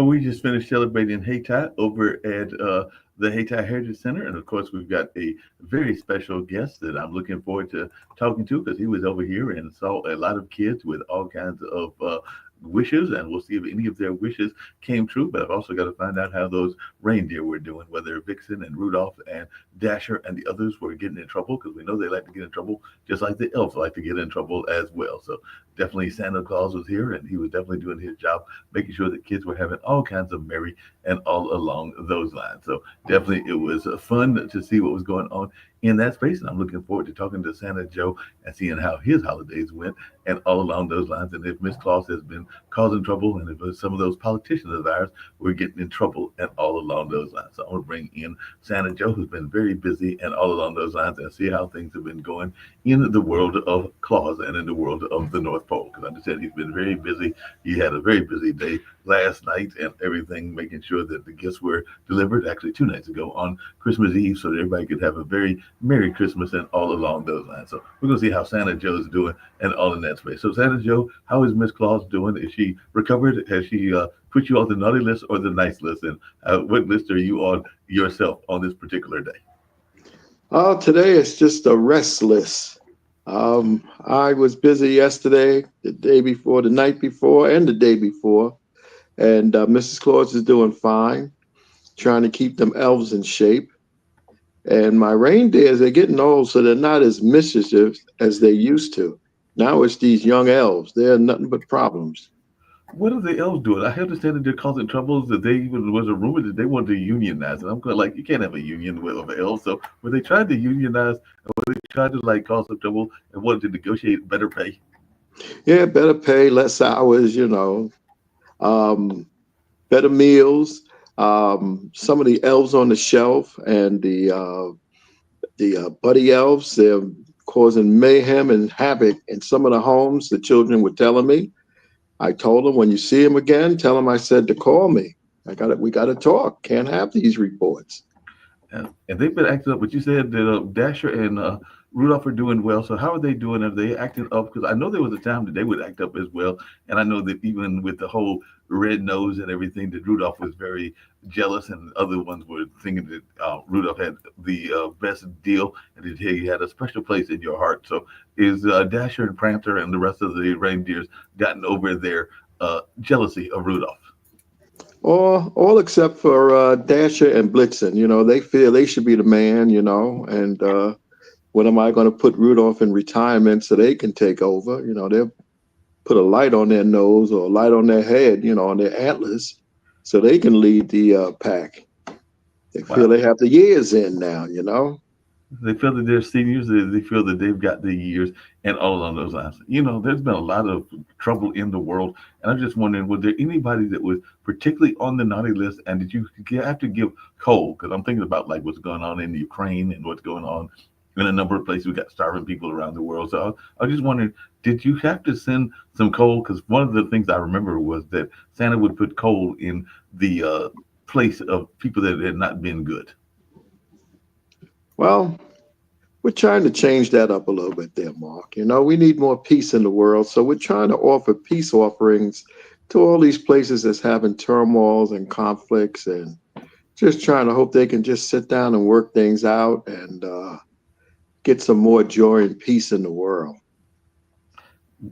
Well, we just finished celebrating Hayti over at the Hayti Heritage Center. And of course, we've got a very special guest that I'm looking forward to talking to because he was over here and saw a lot of kids with all kinds of wishes. And we'll see if any of their wishes came true. But I've also got to find out how those reindeer were doing, whether Vixen and Rudolph and Dasher and the others were getting in trouble because we know they like to get in trouble just like the elves like to get in trouble as well. So definitely Santa Claus was here and he was definitely doing his job making sure that kids were having all kinds of merry and all along those lines. So definitely it was fun to see what was going on in that space. And I'm looking forward to talking to Santa Joe and seeing how his holidays went and all along those lines. And if Miss Claus has been causing trouble and if some of those politicians of ours were getting in trouble and all along those lines. So I'm going to bring in Santa Joe, who's been very busy and all along those lines and see how things have been going in the world of Claus and in the world of the North Pole. Because I understand he's been very busy. He had a very busy day last night and everything, making sure that the gifts were delivered actually 2 nights ago on Christmas Eve so that everybody could have a very Merry Christmas and all along those lines. So we're going to see how Santa Joe is doing and all in that space. So Santa Joe, how is Miss Claus doing? Is she recovered? Has she put you on the naughty list or the nice list? And what list are you on yourself on this particular day? Today it's just a rest list. I was busy yesterday, the day before, the night before, and the day before. And Mrs. Claus is doing fine, trying to keep them elves in shape. And my reindeers, they're getting old, so they're not as mischievous as they used to. Now it's these young elves. They're nothing but problems. What are the elves doing? I understand that they're causing troubles. That they even was a rumor that they wanted to unionize, and I'm going like, you can't have a union with of elves. So were they trying to unionize, or were they trying to like cause some trouble and wanted to negotiate better pay? Yeah, better pay, less hours, um, better meals. Some of the elves on the shelf and the buddy elves, they're causing mayhem and havoc in some of the homes. The children were telling me. I told them when you see him again, tell him I said to call me. We got to talk. Can't have these reports. And they've been acting up. But you said that Dasher and Rudolph are doing well. So how are they doing? Are they acting up? Because I know there was a time that they would act up as well. And I know that even with the whole red nose and everything, that Rudolph was very jealous, and other ones were thinking that Rudolph had the best deal, and that he had a special place in your heart. So is Dasher and Prancer and the rest of the reindeers gotten over their jealousy of Rudolph? All except for Dasher and Blitzen. They feel they should be the man, and when am I going to put Rudolph in retirement so they can take over? They'll put a light on their nose or a light on their head, on their antlers, so they can lead the pack. They feel Wow. they have the years in now. They feel that they're seniors. They feel that they've got the years and all along those lines. There's been a lot of trouble in the world, and I'm just wondering, was there anybody that was particularly on the naughty list, and did you have to give coal? Because I'm thinking about like what's going on in Ukraine and what's going on in a number of places. We got starving people around the world. So I was just wondering, did you have to send some coal? Because one of the things I remember was that Santa would put coal in the place of people that had not been good. Well, we're trying to change that up a little bit there, Mark. We need more peace in the world, so we're trying to offer peace offerings to all these places that's having turmoils and conflicts, and just trying to hope they can just sit down and work things out and get some more joy and peace in the world.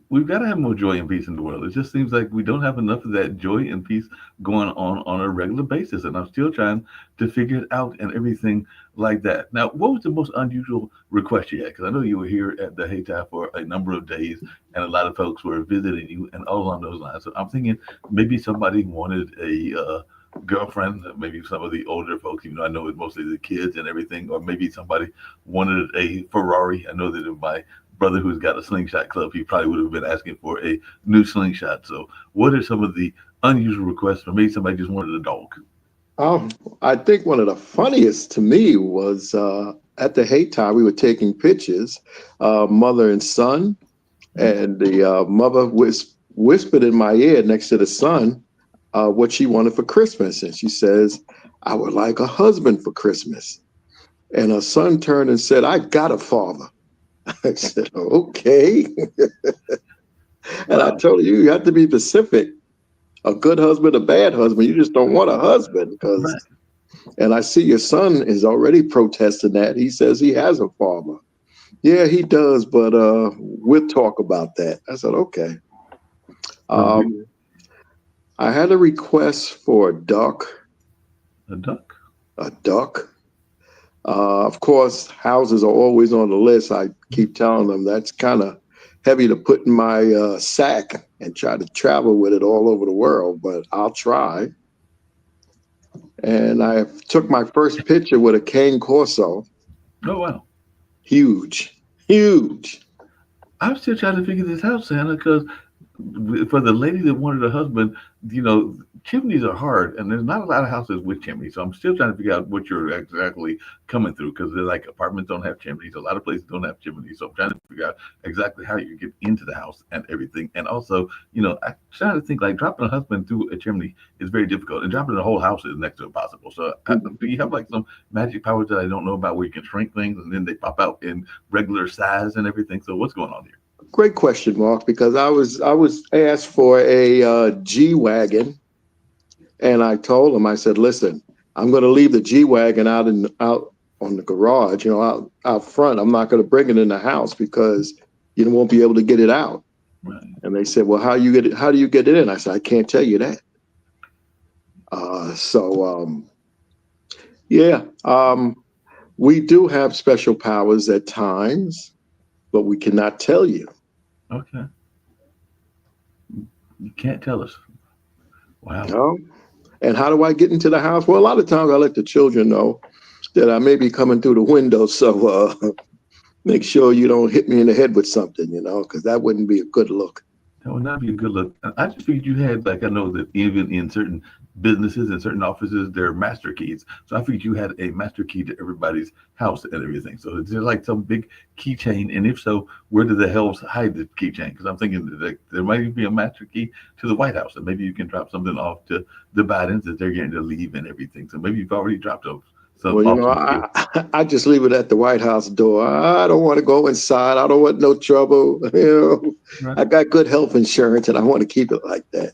We've got to have more joy and peace in the world. It just seems like we don't have enough of that joy and peace going on a regular basis. And I'm still trying to figure it out and everything like that. Now, what was the most unusual request you had? Because I know you were here at the Hayti for a number of days and a lot of folks were visiting you and all along those lines. So I'm thinking maybe somebody wanted a girlfriend, maybe some of the older folks, even though I know it's mostly the kids and everything, or maybe somebody wanted a Ferrari. I know that in my brother who's got a slingshot club, he probably would have been asking for a new slingshot. So, what are some of the unusual requests for me? Somebody just wanted a dog. Um, I think one of the funniest to me was at the Hayti, we were taking pictures, mother and son, and the mother whispered in my ear next to the son what she wanted for Christmas. And she says, I would like a husband for Christmas. And her son turned and said, I got a father. I said, okay. And I Wow. told her, you have to be specific. a good husband, a bad husband. You just don't want a husband because. Right. And I see your son is already protesting that. He says he has a farmer. Yeah, he does, but we'll talk about that. I said, okay. So Um, I had a request for a duck. a duck. Of course, houses are always on the list. I keep telling them that's kind of heavy to put in my sack and try to travel with it all over the world, but I'll try. And I took my first picture with a cane corso. Oh wow. Huge, huge. I'm still trying to figure this out, Santa, because for the lady that wanted a husband, chimneys are hard, and there's not a lot of houses with chimneys. So I'm still trying to figure out what you're exactly coming through, because they're like apartments don't have chimneys. A lot of places don't have chimneys. So I'm trying to figure out exactly how you get into the house and everything. And also, I'm trying to think like dropping a husband through a chimney is very difficult, and dropping the whole house is next to impossible. So do you have like some magic powers that I don't know about, where you can shrink things and then they pop out in regular size and everything? So what's going on here? Great question, Mark, because I was asked for a G wagon, and I told him, I said, listen, I'm going to leave the G wagon out on the garage, out front. I'm not going to bring it in the house because you won't be able to get it out. Right. And they said, well, how do you get it in? I said, I can't tell you that. Yeah, we do have special powers at times, but we cannot tell you. Okay. You can't tell us. Wow. No. And how do I get into the house? Well, a lot of times I let the children know that I may be coming through the window. So make sure you don't hit me in the head with something, because that wouldn't be a good look. That would not be a good look. I just figured you had, like, I know that even in certain businesses and certain offices, there are master keys. So I figured you had a master key to everybody's house and everything. So is there like some big keychain? And if so, where do the elves hide the keychain? Because I'm thinking that there might even be a master key to the White House. And maybe you can drop something off to the Bidens as they're getting to leave and everything. So maybe you've already dropped those. Well, Some awesome gifts. I just leave it at the White House door. I don't want to go inside. I don't want no trouble. Right. I got good health insurance and I want to keep it like that.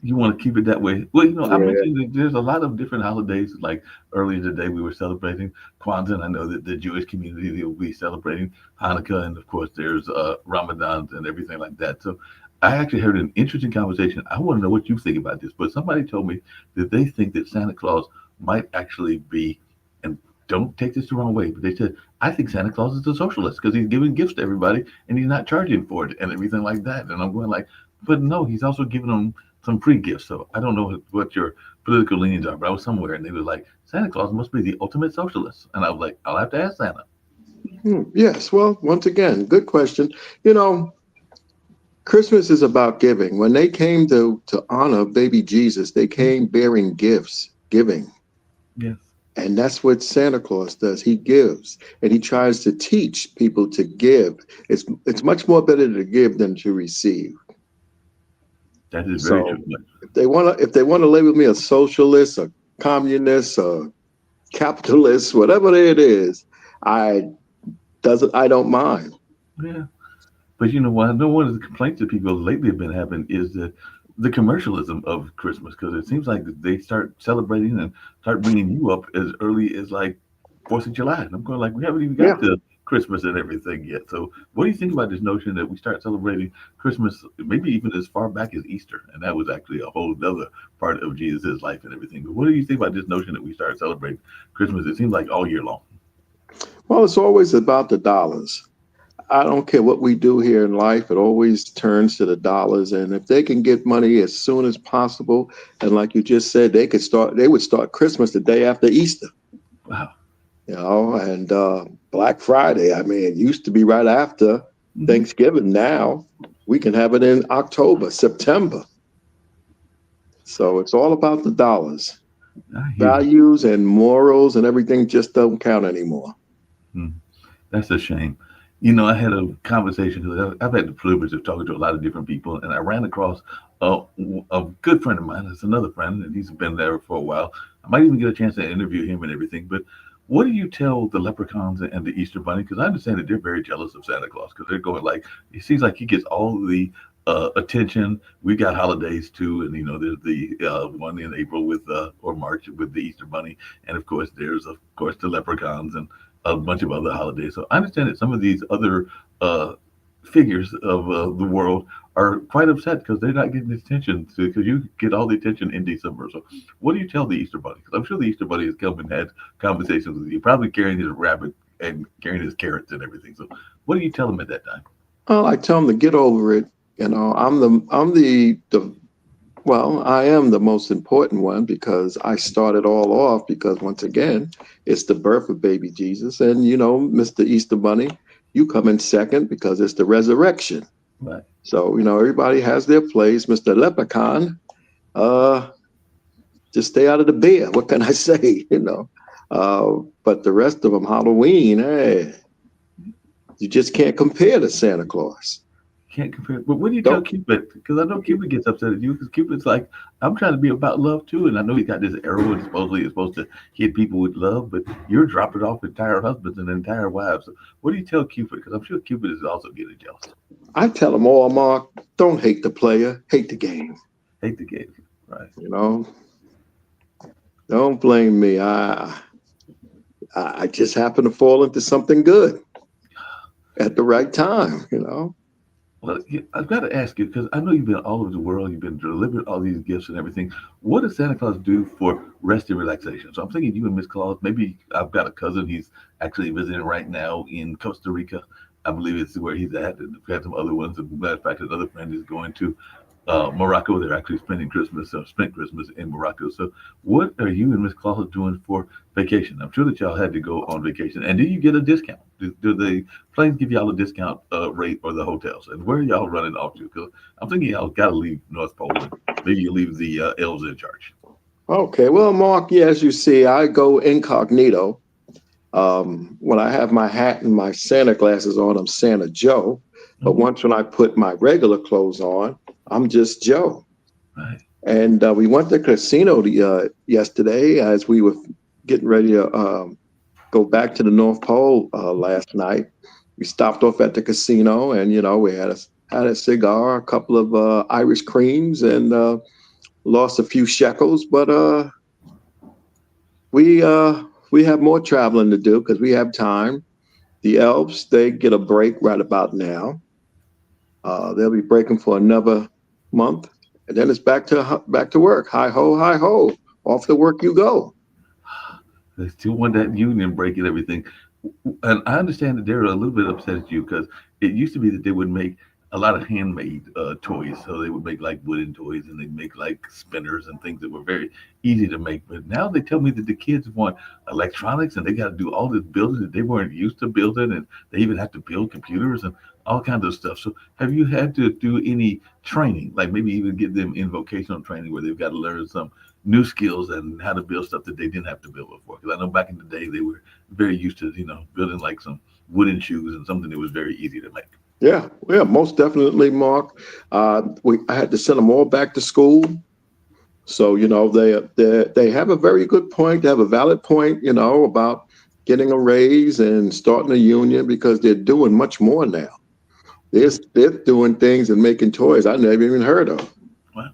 You want to keep it that way. Well, I Yeah. mentioned that there's a lot of different holidays. Like earlier today, we were celebrating Kwanzaa, and I know that the Jewish community will be celebrating Hanukkah, and of course, there's Ramadan and everything like that. So, I actually heard an interesting conversation. I want to know what you think about this, but somebody told me that they think that Santa Claus might actually be, and don't take this the wrong way, but they said, I think Santa Claus is a socialist because he's giving gifts to everybody and he's not charging for it and everything like that. And I'm going like, but no, he's also giving them some free gifts. So I don't know what your political leanings are, but I was somewhere and they were like, Santa Claus must be the ultimate socialist. And I was like, I'll have to ask Santa. Yes. Well, once again, good question. You know, Christmas is about giving. When they came to honor baby Jesus, they came bearing gifts, giving. Yes, And that's what Santa Claus does. He gives, and he tries to teach people to give. It's much more better to give than to receive. that is very So true. if they want to label me a socialist, a communist, a capitalist, whatever it is, I don't mind. Yeah. But you know what? I know one of the complaints that people lately have been having is the commercialism of Christmas, because it seems like they start celebrating and start bringing you up as early as like Fourth of July, and I'm going like we haven't even got Yeah. to Christmas and everything yet. So what do you think about this notion that we start celebrating Christmas maybe even as far back as Easter, and that was actually a whole other part of Jesus' life and everything? But what do you think about this notion that we start celebrating Christmas? It seems like all year long. Well, it's always about the dollars. I don't care what we do here in life, it always turns to the dollars. And if they can get money as soon as possible, and like you just said, they would start Christmas the day after Easter, Wow. and Black Friday. I mean, it used to be right after Hmm. Thanksgiving. Now we can have it in October, September. So it's all about the dollars. I hear you. Values and morals and everything just don't count anymore. Hmm. That's a shame. I had a conversation because I've had the privilege of talking to a lot of different people, and I ran across a, a good friend of mine. It's another friend, and he's been there for a while. I might even get a chance to interview him and everything. But what do you tell the leprechauns and the Easter Bunny? Because I understand that they're very jealous of Santa Claus because they're going like, it seems like he gets all the attention. We got holidays too, and there's the one in April with or March with the Easter Bunny, and of course there's of course the leprechauns and a bunch of other holidays. So I understand that some of these other uh, figures of the world are quite upset because they're not getting the attention because you get all the attention in December. So what do you tell the Easter Bunny? Because I'm sure the Easter Bunny has come and had conversations with you, probably carrying his rabbit and carrying his carrots and everything. So what do you tell him at that time? Well, I tell them to get over it. I am the most important one because I started all off because once again, it's the birth of baby Jesus. And, Mr. Easter Bunny, you come in second because it's the resurrection. Right. So, everybody has their place. Mr. Leprechaun, uh, just stay out of the beer. What can I say? But the rest of them, Halloween, hey, you just can't compare to Santa Claus. Can't compare. But what do you tell Don't. Cupid? Because I know Cupid gets upset at you because Cupid's like, I'm trying to be about love too, and I know he's got this arrow and supposedly it's supposed to hit people with love, but you're dropping off entire husbands and entire wives. So what do you tell Cupid? Because I'm sure Cupid is also getting jealous. I tell them all, Mark, don't hate the player, hate the game. Hate the game, right? You know, don't blame me. I just happen to fall into something good at the right time. Well, I've got to ask you because I know you've been all over the world. You've been delivering all these gifts and everything. What does Santa Claus do for rest and relaxation? So I'm thinking you and Miss Claus. Maybe I've got a cousin. He's actually visiting right now in Costa Rica. I believe it's where he's at. And we've got some other ones. As a matter of fact, another friend is going to Morocco. They're actually spending Christmas, spent Christmas in Morocco. So, what are you and Miss Claus doing for vacation? I'm sure that y'all had to go on vacation. And do you get a discount? Do the planes give y'all a discount rate or the hotels? And where are y'all running off to? Because I'm thinking y'all got to leave North Pole. And maybe you leave the elves in charge. Okay, well, Mark, yeah, as you see, I go incognito. When I have my hat and my Santa glasses on, I'm Santa Joe. But Mhm. once when I put my regular clothes on, I'm just Joe. Right. And we went to the casino yesterday as we were getting ready to go back to the North Pole last night. We stopped off at the casino, and we had a cigar, a couple of Irish creams, and lost a few shekels. But we have more traveling to do because we have time. The elves, they get a break right about now. They'll be breaking for another month, and then it's back to work. Hi ho, off to work you go. They still want that union break and everything. And I understand that they're a little bit upset at you because it used to be that they would make a lot of handmade toys. So they would make like wooden toys and they'd make like spinners and things that were very easy to make. But now they tell me that the kids want electronics and they got to do all this building that they weren't used to building. And they even have to build computers and all kinds of stuff. So have you had to do any training, like maybe even get them in vocational training where they've got to learn some new skills and how to build stuff that they didn't have to build before? Because I know back in the day they were very used to, building like some wooden shoes and something that was very easy to make. Yeah, most definitely, Mark. I had to send them all back to school, so they have a very good point. They have a valid point, about getting a raise and starting a union because they're doing much more now. They're doing things and making toys I never even heard of. Wow.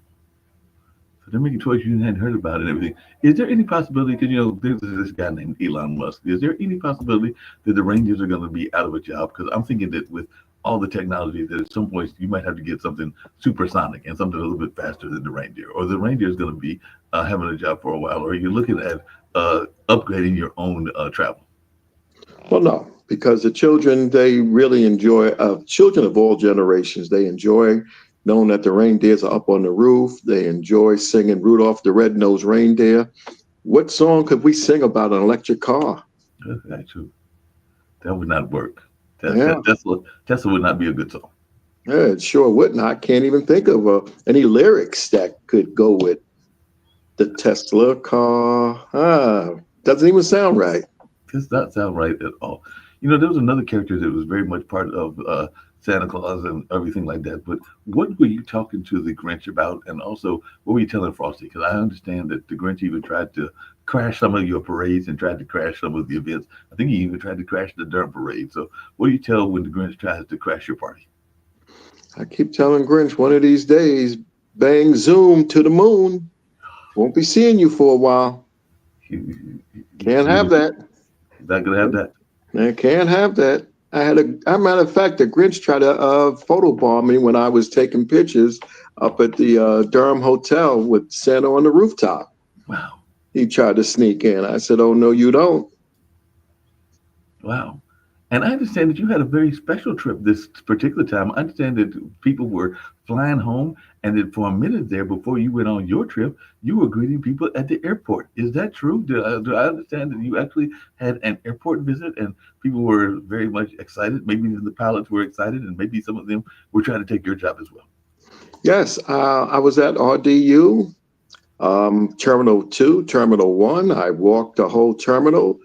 So they're making toys you hadn't heard about and everything. Is there any possibility, because, there's this guy named Elon Musk, is there any possibility that the Rangers are going to be out of a job? Because I'm thinking that with all the technology that at some point you might have to get something supersonic and something a little bit faster than the Reindeer, or the Reindeer is going to be having a job for a while, or are you looking at upgrading your own travel? Well, no, because the children, they really enjoy, children of all generations, they enjoy knowing that the reindeers are up on the roof. They enjoy singing Rudolph the Red-Nosed Reindeer. What song could we sing about an electric car? Actually, that would not work. Yeah, Tesla would not be a good song. yeah, it sure wouldn't. I can't even think of any lyrics that could go with the Tesla car. Doesn't even sound right. Does not sound right at all. There was another character that was very much part of Santa Claus and everything like that. But what were you talking to the Grinch about? And also, what were you telling Frosty? Because I understand that the Grinch even tried to crash some of your parades and tried to crash some of the events. I think he even tried to crash the Durham parade. So, what do you tell when the Grinch tries to crash your party? I keep telling Grinch one of these days, bang Zoom to the moon. Won't be seeing you for a while. Can't have You're that. not gonna have that. Man, can't have that. A matter of fact, the Grinch tried to photobomb me when I was taking pictures up at the Durham Hotel with Santa on the rooftop. Wow, He tried to sneak in. I said, "Oh no, you don't." wow. And I understand that you had a very special trip this particular time. I understand that people were flying home, and that for a minute there before you went on your trip, you were greeting people at the airport. Is that true? Do I understand that you actually had an airport visit and people were very much excited? Maybe the pilots were excited, and maybe some of them were trying to take your job as well. Yes, I was at RDU, Terminal 2, Terminal 1. I walked the whole terminal,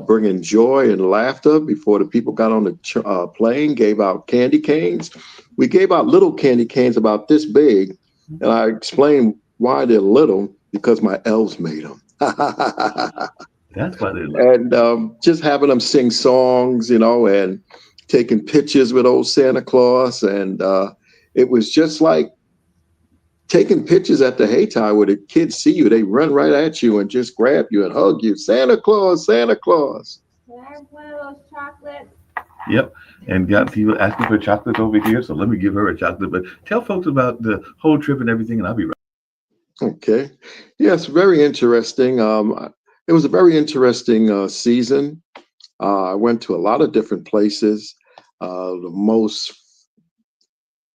bringing joy and laughter before the people got on the plane, gave out candy canes. We gave out little candy canes about this big, and I explained why they're little because my elves made them. That's why they're little. And just having them sing songs, and taking pictures with old Santa Claus. And it was just like taking pictures at the Hayti where the kids see you, they run right at you and just grab you and hug you. Santa Claus, Santa Claus. Can I have one of those chocolates? Yep. And got people asking for chocolate over here, so let me give her a chocolate. But tell folks about the whole trip and everything, and I'll be right. Okay. Yes, very interesting. It was a very interesting season. I went to a lot of different places. The most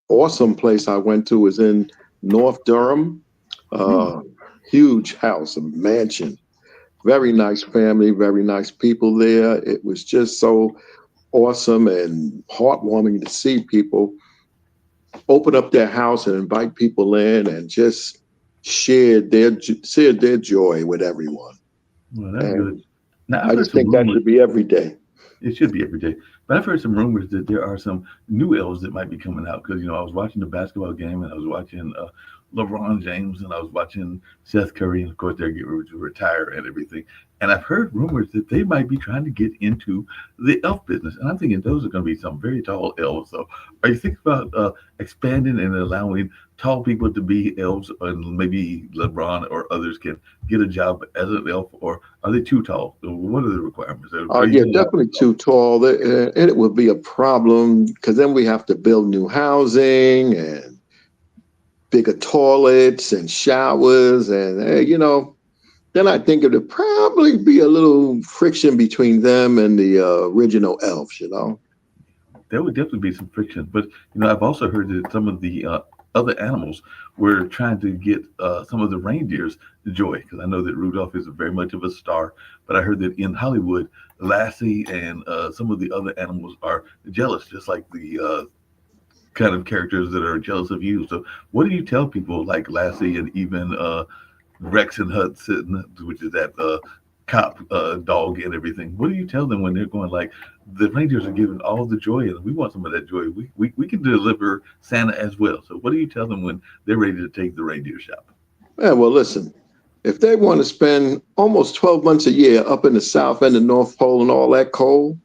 awesome place I went to was in North Durham. Hmm. Uh, Huge house, a mansion. Very nice family, very nice people there. It was just so awesome and heartwarming to see people open up their house and invite people in and just share their joy with everyone. Well, that's And good. Now I've I heard just some think that rumors. should be every day. It should be every day. But I've heard some rumors that there are some new elves that might be coming out because I was watching the basketball game and I was watching LeBron James and I was watching Seth Curry and of course they're getting ready to retire and everything. And I've heard rumors that they might be trying to get into the elf business, and I'm thinking those are going to be some very tall elves. So, are you thinking about expanding and allowing tall people to be elves, and maybe LeBron or others can get a job as an elf, or are they too tall? What are the requirements? Are you Yeah, going to definitely too tall. And it would be a problem because then we have to build new housing and bigger toilets and showers. And, then I think it would probably be a little friction between them and the original elves. there would definitely be some friction. But I've also heard that some of the other animals were trying to get some of the reindeers joy because I know that Rudolph is very much of a star. But I heard that in Hollywood, Lassie and some of the other animals are jealous, just like the kind of characters that are jealous of you. So, what do you tell people like Lassie and even Rex and Hudson, which is that cop dog and everything? What do you tell them when they're going like the reindeers are giving all the joy and we want some of that joy? We can deliver Santa as well. So what do you tell them when they're ready to take the reindeer shopping? Yeah, well, listen, if they want to spend almost 12 months a year up in the South and the North Pole and all that cold,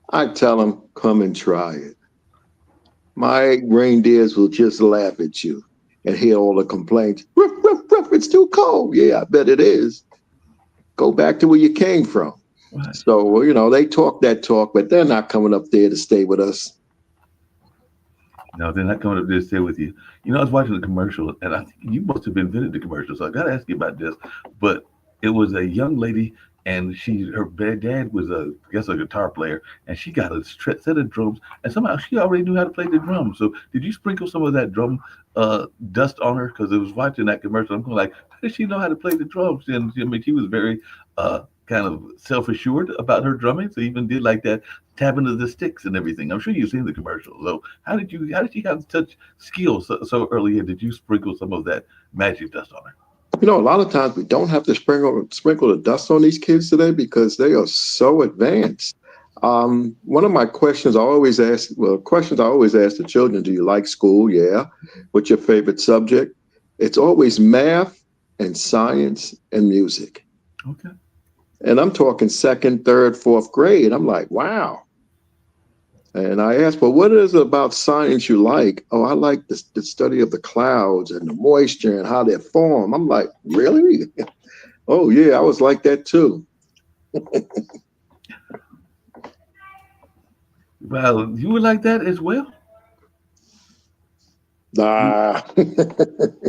I tell them, come and try it. My reindeers will just laugh at you and hear all the complaints. Ruff, ruff, ruff, it's too cold. Yeah, I bet it is. Go back to where you came from. Right. So, they talk that talk, but they're not coming up there to stay with us. No, they're not coming up there to stay with you. I was watching the commercial, and I think you must have invented the commercial. So I got to ask you about this. But it was a young lady, and her dad was I guess, a guitar player, and she got a set of drums, and somehow she already knew how to play the drums. So did you sprinkle some of that drum dust on her? Because I was watching that commercial. I'm going like, how does she know how to play the drums? And I mean, she was very kind of self assured about her drumming. So even did like that tapping of the sticks and everything. I'm sure you've seen the commercial. So how did you have such skills so early? And did you sprinkle some of that magic dust on her? A lot of times we don't have to sprinkle the dust on these kids today because they are so advanced. One of my questions I always ask the children, do you like school? Yeah. What's your favorite subject? It's always math and science and music. Okay. And I'm talking second, third, fourth grade. I'm like, wow. And I asked, well, what is it about science you like? Oh, I like the study of the clouds and the moisture and how they form. I'm like, really? Oh, yeah, I was like that too. Well, you were like that as well. Nah.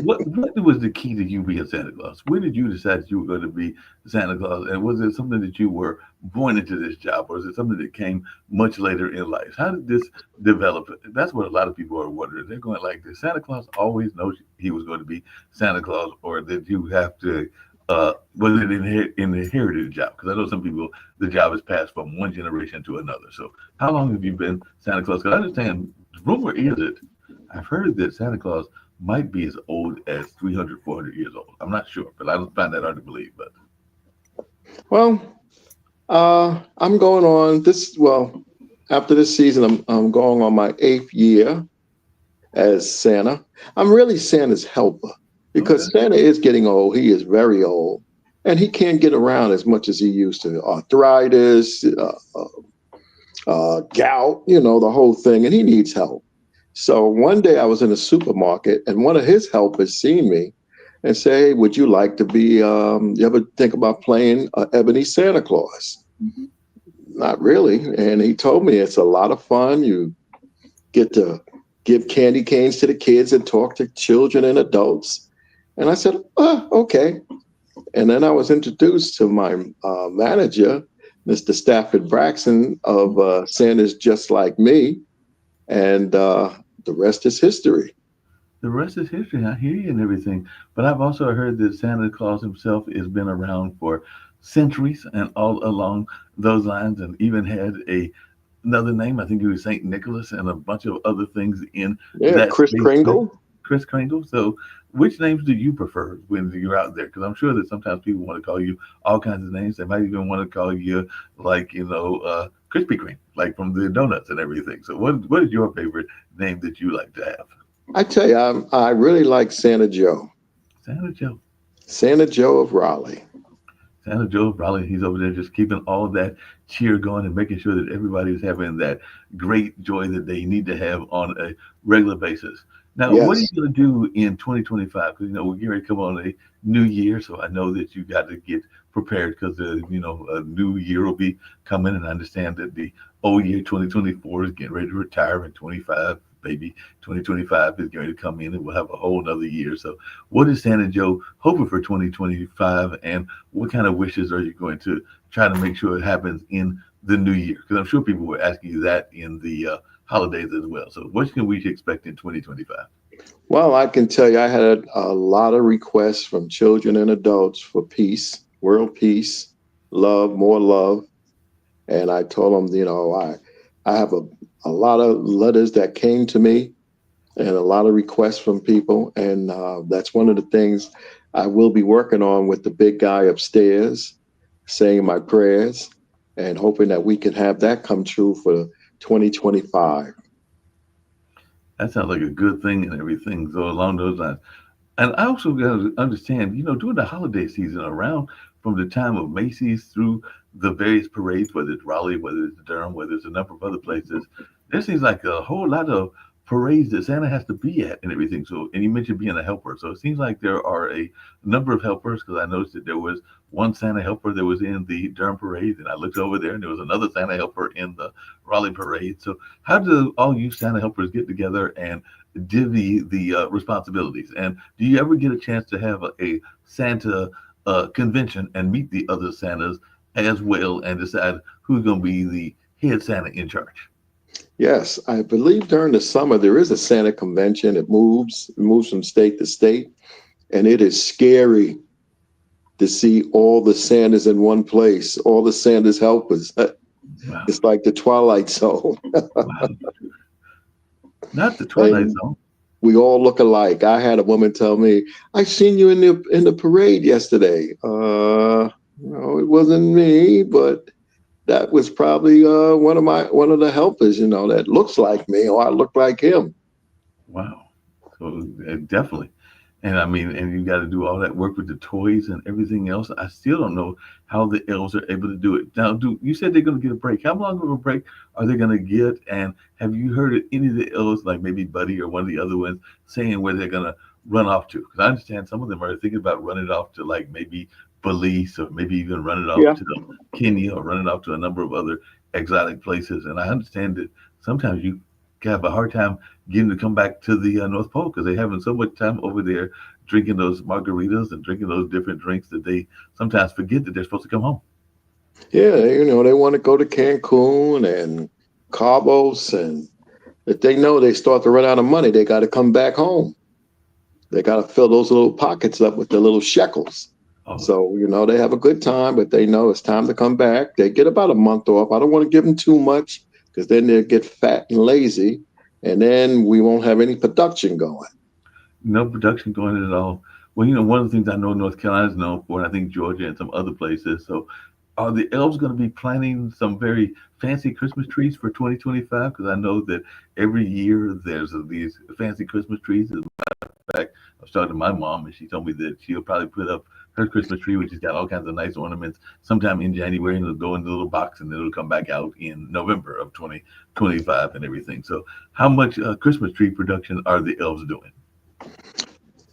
What was the key to you being Santa Claus? When did you decide that you were going to be Santa Claus? And was it something that you were born into this job, or is it something that came much later in life? How did this develop? That's what a lot of people are wondering. They're going like, did Santa Claus always know he was going to be Santa Claus, or did you have to? Was it an inherited job? Because I know some people, the job is passed from one generation to another. So, how long have you been Santa Claus? Because I understand, rumor is it, I've heard that Santa Claus might be as old as 300, 400 years old. I'm not sure, but I don't find that hard to believe. But Well, I'm going on this. Well, after this season, I'm going on my 8th year as Santa. I'm really Santa's helper okay, because Santa is getting old. He is very old, and he can't get around as much as he used to. Arthritis, gout, the whole thing, and he needs help. So one day I was in a supermarket, and one of his helpers seen me and say, "Hey, would you like to be? You ever think about playing Ebony Santa Claus?" Not really. And he told me it's a lot of fun. You get to give candy canes to the kids and talk to children and adults. And I said, "Oh, okay." And then I was introduced to my manager, Mr. Stafford Braxton of Santa's Just Like Me. And the rest is history. the rest is history. I hear you and everything. But I've also heard that Santa Claus himself has been around for centuries and all along those lines, and even had another name. I think he was Saint Nicholas and a bunch of other things in Yeah, that Chris space too. Kringle. Chris Kringle. So, which names do you prefer when you're out there? Because I'm sure that sometimes people want to call you all kinds of names. They might even want to call you like Krispy Kreme, like from the donuts and everything. So, what is your favorite name that you like to have? I tell you, I really like Santa Joe. Santa Joe. Santa Joe of Raleigh. Santa Joe probably he's over there just keeping all of that cheer going and making sure that everybody is having that great joy that they need to have on a regular basis. Now, what are you Yes. going to do in 2025? Because we're getting ready to come on a new year, so I know that you got to get prepared because a new year will be coming, and I understand that the old year 2024 is getting ready to retire, and 25 maybe 2025 is going to come in, and we'll have a whole another year. So, what is Santa Joe hoping for 2025, and what kind of wishes are you going to try to make sure it happens in the new year? Because I'm sure people were asking you that in the holidays as well. So, what can we expect in 2025? Well, I can tell you, I had a lot of requests from children and adults for peace, world peace, love, more love. And I told them, I have a lot of letters that came to me and a lot of requests from people. And that's one of the things I will be working on with the big guy upstairs, saying my prayers and hoping that we can have that come true for 2025. That sounds like a good thing and everything. So, along those lines. And I also got to understand, during the holiday season, around from the time of Macy's through the various parades, whether it's Raleigh, whether it's Durham, whether it's a number of other places, there seems like a whole lot of parades that Santa has to be at and everything. So, and you mentioned being a helper. So it seems like there are a number of helpers because I noticed that there was one Santa helper that was in the Durham parade, and I looked over there and there was another Santa helper in the Raleigh parade. So, how do all you Santa helpers get together and divvy the responsibilities? And do you ever get a chance to have a Santa convention and meet the other Santas as well and decide who's going to be the head Santa in charge? Yes, I believe during the summer there is a Santa convention. It moves from state to state, and it is scary to see all the Santas in one place, all the Santa's helpers. Wow. It's like the Twilight Zone. Wow. Not the Twilight And Zone. we all look alike. I had a woman tell me, "I seen you in the parade yesterday." No, it wasn't me, but that was probably one of the helpers, that looks like me, or I look like him. Wow. So definitely. And I mean, and you got to do all that work with the toys and everything else. I still don't know how the elves are able to do it. Now, do you said they're going to get a break? How long of a break are they going to get? And have you heard of any of the elves, like maybe Buddy or one of the other ones, saying where they're going to run off to? Because I understand some of them are thinking about running off to like maybe Belize or maybe even running off Yeah. to Kenya or running off to a number of other exotic places. And I understand that sometimes you have a hard time getting to come back to the North Pole because they're having so much time over there drinking those margaritas and drinking those different drinks that they sometimes forget that they're supposed to come home. Yeah, they want to go to Cancun and Cabos, and if they know they start to run out of money, they got to come back home. They got to fill those little pockets up with the little shekels. Oh, So, they have a good time, but they know it's time to come back. They get about a month off. I don't want to give them too much because then they'll get fat and lazy, and then we won't have any production going. no production going at all. Well, one of the things I know North Carolina is known for, and I think Georgia and some other places. So, are the elves going to be planting some very fancy Christmas trees for 2025? Because I know that every year there's these fancy Christmas trees. Fact, I was talking to my mom, and she told me that she'll probably put up her Christmas tree, which has got all kinds of nice ornaments, sometime in January, and it'll go in the little box, and then it'll come back out in November of 2025 and everything. So, how much Christmas tree production are the elves doing?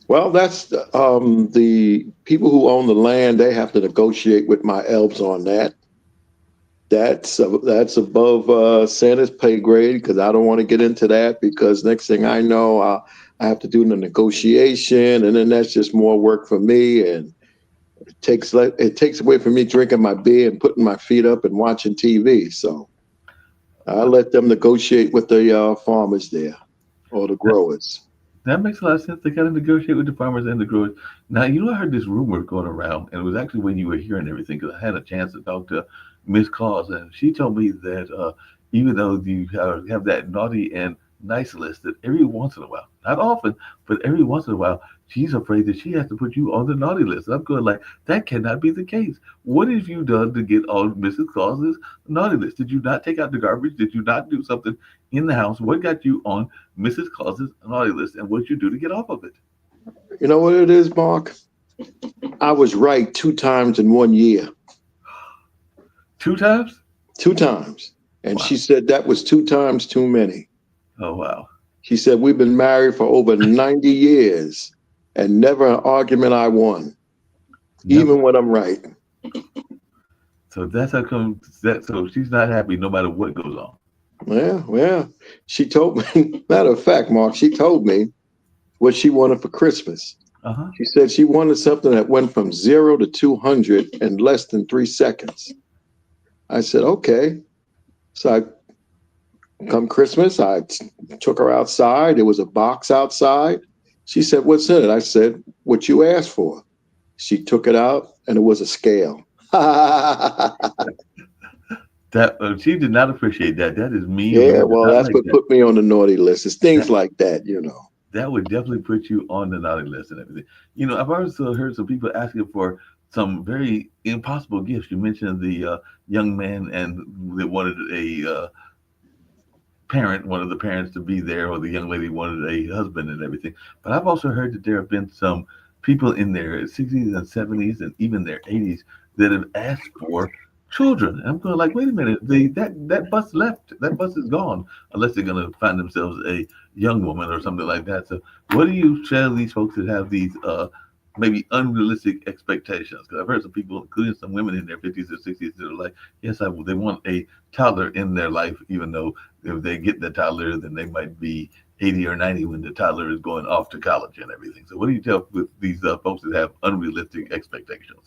Well, that's the people who own the land. They have to negotiate with my elves on that. That's above Santa's pay grade because I don't want to get into that because next thing I know, I have to do the negotiation, and then that's just more work for me, and it takes away from me drinking my beer and putting my feet up and watching TV. So I let them negotiate with the farmers there or the growers. That makes a lot of sense. They got to negotiate with the farmers and the growers. Now, I heard this rumor going around, and it was actually when you were here and everything, because I had a chance to talk to Miss Claus, and she told me that even though you have that naughty and nice list, that every once in a while, not often, but every once in a while, she's afraid that she has to put you on the naughty list. And I'm going like, that cannot be the case. What have you done to get on Mrs. Claus's naughty list? Did you not take out the garbage? Did you not do something in the house? What got you on Mrs. Claus's naughty list, and what did you do to get off of it? You know what it is, Mark? I was right 2 times in 1 year. 2 times? 2 times. And Wow. she said that was 2 times too many. Oh, wow. She said, we've been married for over 90 years and never an argument I won, Never. even when I'm right. So that's how come that. So she's not happy no matter what goes on. Yeah. She told me, matter of fact, Mark, she told me what she wanted for Christmas. Uh huh. She said she wanted something that went from 0 to 200 in less than 3 seconds. I said, okay. So come Christmas, I took her outside. There was a box outside. She said, what's in it? I said, what you asked for. She took it out, and it was a scale. That she did not appreciate that. That is mean. Yeah, Women do well, not that's like what that. put me on the naughty list. It's things That like that. that would definitely put you on the naughty list and everything. I've also heard some people asking for some very impossible gifts. You mentioned the young man and they wanted a one of the parents to be there, or the young lady wanted a husband and everything. But I've also heard that there have been some people in their 60s and 70s and even their 80s that have asked for children. And I'm going like, wait a minute, that bus left. That bus is gone unless they're going to find themselves a young woman or something like that. So, what do you tell these folks that have these maybe unrealistic expectations? Because I've heard some people, including some women in their 50s or 60s, that are like, yes, they want a toddler in their life, even though if they get the toddler, then they might be 80 or 90 when the toddler is going off to college and everything. So, what do you tell with these folks that have unrealistic expectations?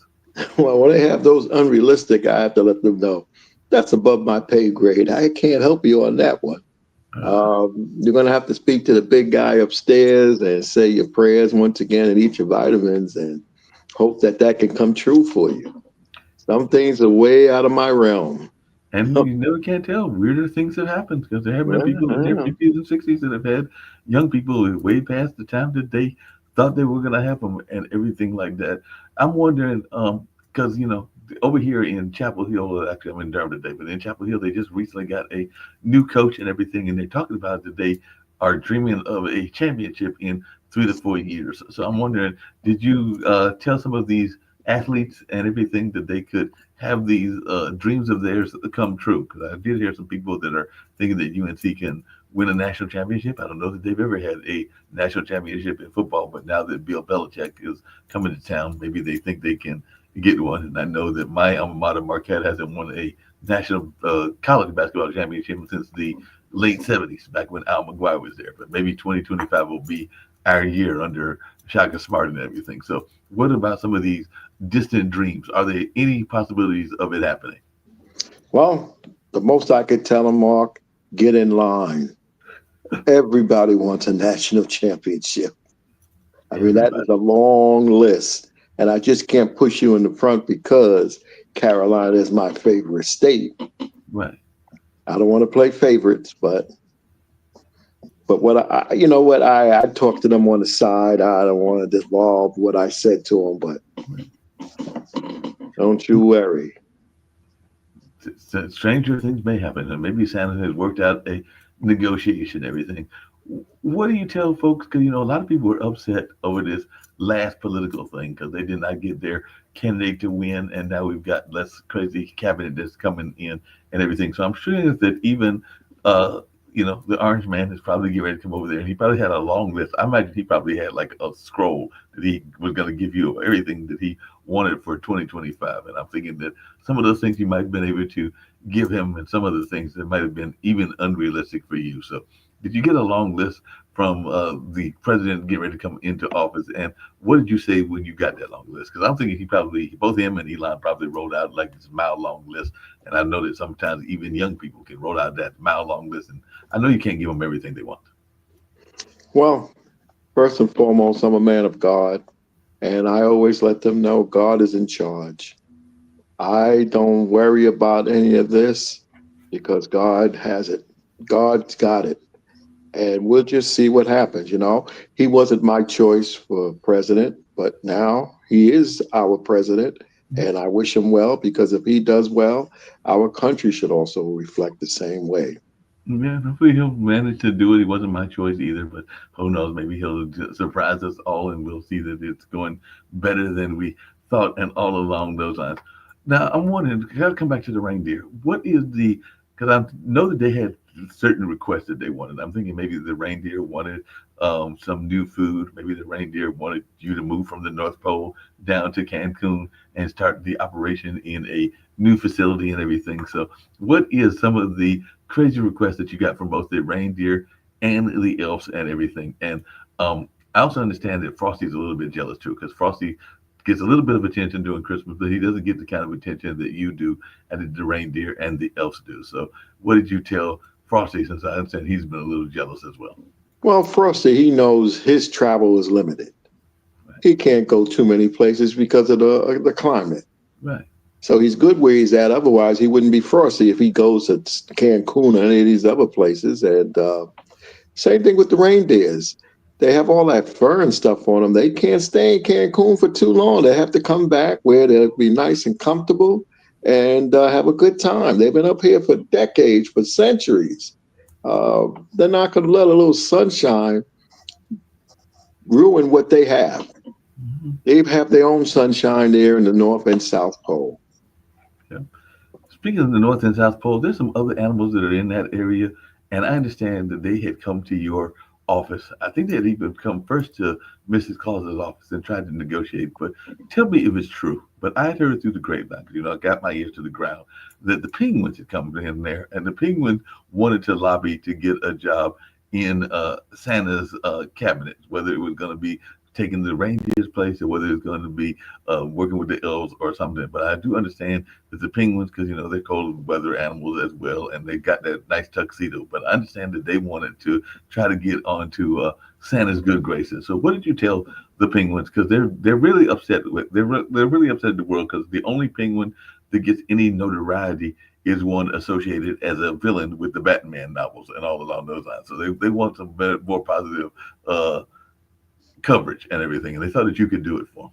Well, when they have those unrealistic, I have to let them know that's above my pay grade. I can't help you on that one. You're going to have to speak to the big guy upstairs and say your prayers once again and eat your vitamins and hope that can come true for you. Some things are way out of my realm. And you never can tell. Weirder things have happened because there have been people in their Yeah. 50s and 60s that have had young people way past the time that they thought they were going to have them and everything like that. I'm wondering, because, over here in Chapel Hill, well, actually, I'm in Durham today, but in Chapel Hill, they just recently got a new coach and everything, and they're talking about that they are dreaming of a championship in 3 to 4 years. So I'm wondering, did you tell some of these athletes and everything that they could have these dreams of theirs come true? Because I did hear some people that are thinking that UNC can win a national championship. I don't know that they've ever had a national championship in football, but now that Bill Belichick is coming to town, maybe they think they can get one. And I know that my alma mater, Marquette, hasn't won a national college basketball championship since the late 70s, back when Al McGuire was there. But maybe 2025 will be our year under Shaka Smart and everything. So, what about some of these distant dreams? Are there any possibilities of it happening? Well, the most I could tell them, Mark, get in line. Everybody wants a national championship. I mean, that is a long list. And I just can't push you in the front because Carolina is my favorite state. Right. I don't want to play favorites, but what I talked to them on the side. I don't want to devolve what I said to them, but don't you worry. Stranger things may happen, and maybe Santa has worked out a negotiation, everything. What do you tell folks? Because a lot of people were upset over this last political thing because they did not get their candidate to win, and now we've got less crazy cabinet that's coming in and everything. So I'm sure that even the orange man is probably getting ready to come over there, and he probably had a long list. I imagine he probably had like a scroll that he was going to give you of everything that he wanted for 2025. And I'm thinking that some of those things you might have been able to give him, and some of the things that might have been even unrealistic for you. So, did you get a long list from the president getting ready to come into office? And what did you say when you got that long list? Because I'm thinking both him and Elon probably wrote out like this mile-long list. And I know that sometimes even young people can roll out that mile-long list. And I know you can't give them everything they want. Well, first and foremost, I'm a man of God. And I always let them know God is in charge. I don't worry about any of this because God has it. God's got it. And we'll just see what happens. He wasn't my choice for president, but now he is our president. And I wish him well, because if he does well, our country should also reflect the same way. Yeah, hopefully he'll manage to do it. He wasn't my choice either, but who knows? Maybe he'll surprise us all, and we'll see that it's going better than we thought, and all along those lines. Now, I'm wondering, gotta come back to the reindeer. What is because I know that they had certain requests that they wanted. I'm thinking maybe the reindeer wanted some new food. Maybe the reindeer wanted you to move from the North Pole down to Cancun and start the operation in a new facility and everything. So, what is some of the crazy requests that you got from both the reindeer and the elves and everything? And I also understand that Frosty's a little bit jealous too, because Frosty gets a little bit of attention during Christmas, but he doesn't get the kind of attention that you do and the reindeer and the elves do. So what did you tell Frosty, since I understand he's been a little jealous as well? Well, Frosty, he knows his travel is limited. Right. He can't go too many places because of the climate. Right. So he's good where he's at. Otherwise, he wouldn't be Frosty if he goes to Cancun or any of these other places. And same thing with the reindeers. They have all that fur and stuff on them. They can't stay in Cancun for too long. They have to come back where they'll be nice and comfortable and have a good time. They've been up here for decades, for centuries. They're not going to let a little sunshine ruin what they have. Mm-hmm. They have their own sunshine there in the North and South Pole. Yeah. Speaking of the North and South Pole, there's some other animals that are in that area, and I understand that they had come to your office. I think they had even come first to Mrs. Claus's office and tried to negotiate. But tell me if it's true. But I had heard through the grapevine, I got my ears to the ground, that the Penguins had come in there, and the Penguins wanted to lobby to get a job in Santa's cabinet, whether it was going to be taking the reindeer's place or whether it's going to be working with the elves or something. But I do understand that the Penguins, because they're cold weather animals as well, and they got that nice tuxedo. But I understand that they wanted to try to get onto Santa's good graces. So what did you tell the Penguins? Because they're really upset they're really upset at the world, because the only penguin that gets any notoriety is one associated as a villain with the Batman novels and all along those lines. So they want some better, more positive coverage and everything, and they thought that you could do it for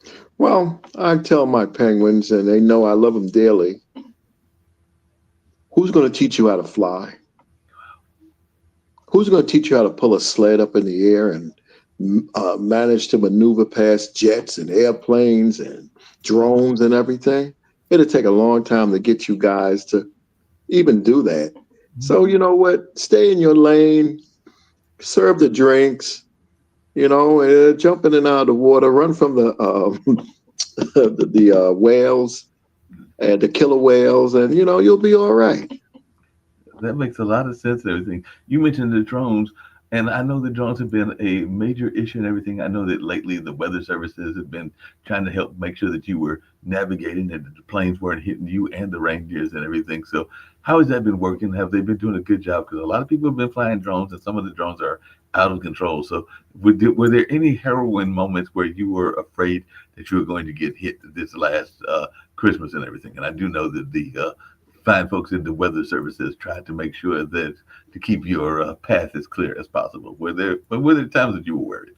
them. Well, I tell my Penguins, and they know I love them dearly, who's going to teach you how to fly? Who's going to teach you how to pull a sled up in the air and manage to maneuver past jets and airplanes and drones and everything? It'll take a long time to get you guys to even do that. So you know what? Stay in your lane, serve the drinks, jump in and out of the water, run from the the whales and the killer whales, and you'll be all right. That makes a lot of sense and everything. You mentioned the drones, and I know the drones have been a major issue and everything. I know that lately the weather services have been trying to help make sure that you were navigating and that the planes weren't hitting you and the reindeers and everything. So, how has that been working? Have they been doing a good job? Because a lot of people have been flying drones, and some of the drones are out of control. So, were there any harrowing moments where you were afraid that you were going to get hit this last Christmas and everything? And I do know that the fine folks in the weather services tried to make sure that to keep your path as clear as possible. Were there times that you were worried?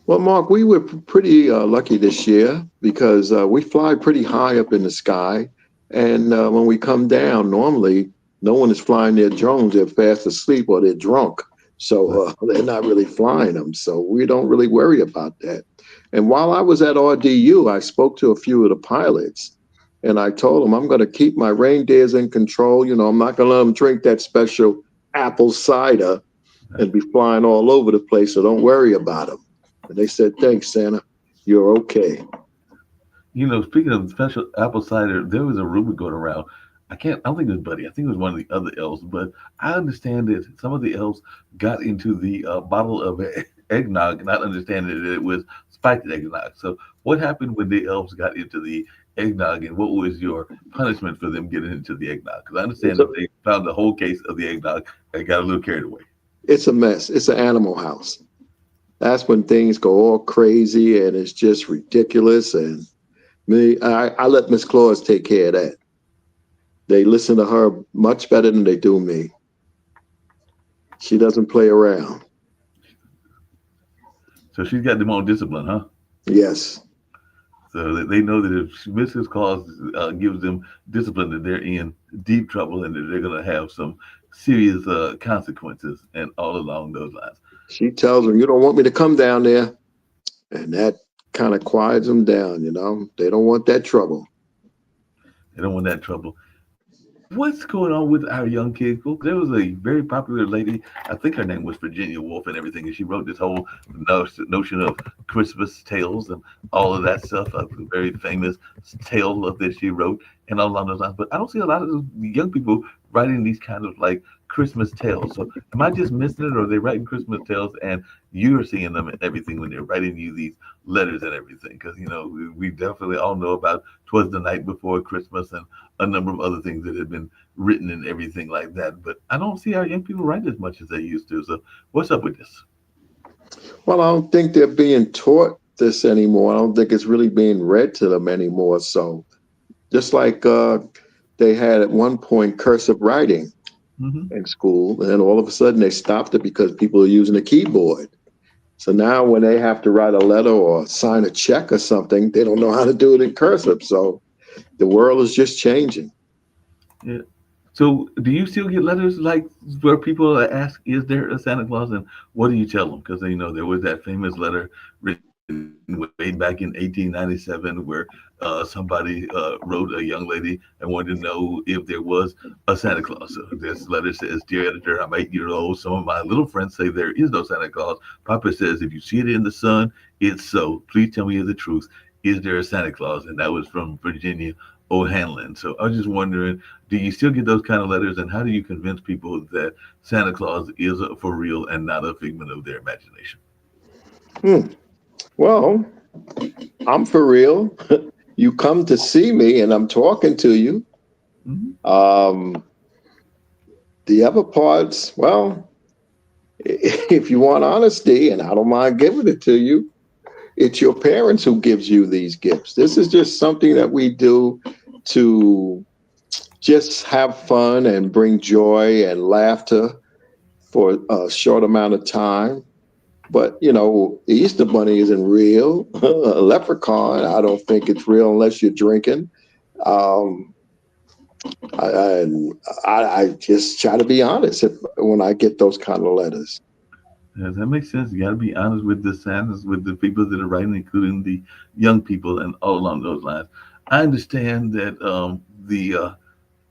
Well, Mark, we were pretty lucky this year because we fly pretty high up in the sky. And when we come down, normally no one is flying their drones. They're fast asleep or they're drunk. So they're not really flying them. So we don't really worry about that. And while I was at RDU, I spoke to a few of the pilots and I told them I'm going to keep my reindeers in control. I'm not going to let them drink that special apple cider and be flying all over the place. So don't worry about them. And they said, thanks, Santa. You're okay. Speaking of special apple cider, there was a rumor going around. I don't think it was Buddy. I think it was one of the other elves. But I understand that some of the elves got into the bottle of eggnog, not understanding that it was spiked eggnog. So, what happened when the elves got into the eggnog, and what was your punishment for them getting into the eggnog? Because I understand that they found the whole case of the eggnog and got a little carried away. It's a mess. It's an animal house. That's when things go all crazy and it's just ridiculous. And I let Miss Claus take care of that. They listen to her much better than they do me. She doesn't play around. So she's got them on discipline, huh? Yes. So that they know that if Mrs. Claus gives them discipline, that they're in deep trouble and that they're going to have some serious consequences and all along those lines. She tells them, you don't want me to come down there. And that kind of quiets them down, They don't want that trouble. They don't want that trouble. What's going on with our young kids? Well, there was a very popular lady, I think her name was Virginia Woolf and everything, and she wrote this whole notion of Christmas tales and all of that stuff, a very famous tale that she wrote and all along those lines. But I don't see a lot of young people writing these kind of like Christmas tales. So am I just missing it, or are they writing Christmas tales and you're seeing them and everything when they're writing you these letters and everything? Because, we definitely all know about 'Twas the Night Before Christmas and a number of other things that have been written and everything like that. But I don't see our young people write as much as they used to. So what's up with this? Well, I don't think they're being taught this anymore. I don't think it's really being read to them anymore. So just like they had at one point cursive writing in school, and then all of a sudden they stopped it because people are using a keyboard. So now when they have to write a letter or sign a check or something, they don't know how to do it in cursive. So the world is just changing. Yeah. So do you still get letters like where people ask, is there a Santa Claus? And what do you tell them? Because, there was that famous letter written way back in 1897 where somebody wrote a young lady and wanted to know if there was a Santa Claus. So this letter says, "Dear editor, I'm 8 years old. Some of my little friends say there is no Santa Claus. Papa says if you see it in the sun, it's so. Please tell me the truth. Is there a Santa Claus?" And that was from Virginia O'Hanlon. So I was just wondering, do you still get those kind of letters, and how do you convince people that Santa Claus is for real and not a figment of their imagination? Well, I'm for real. You come to see me and I'm talking to you. The other parts, well, if you want honesty, and I don't mind giving it to you, it's your parents who gives you these gifts. This is just something that we do to just have fun and bring joy and laughter for a short amount of time. But, the Easter Bunny isn't real. A leprechaun, I don't think it's real unless you're drinking. I just try to be honest when I get those kind of letters. Yeah, that makes sense. You got to be honest with the Santas, with the people that are writing, including the young people, and all along those lines. I understand that the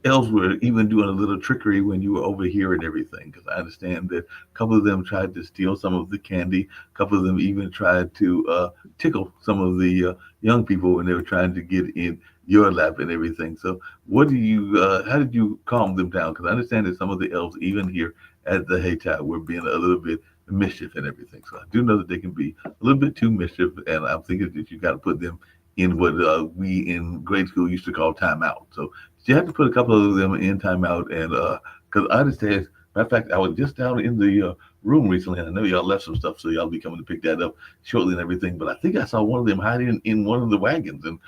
elves were even doing a little trickery when you were over here and everything, because I understand that a couple of them tried to steal some of the candy. A couple of them even tried to tickle some of the young people when they were trying to get in your lap and everything. So, what do you? How did you calm them down? Because I understand that some of the elves, even here at the Haytide, were being a little bit mischief and everything. So I do know that they can be a little bit too mischief, and I'm thinking that you got to put them in what we in grade school used to call timeout. So you have to put a couple of them in timeout, and because I understand. Matter of fact, I was just down in the room recently, and I know y'all left some stuff, so y'all be coming to pick that up shortly and everything. But I think I saw one of them hiding in one of the wagons, and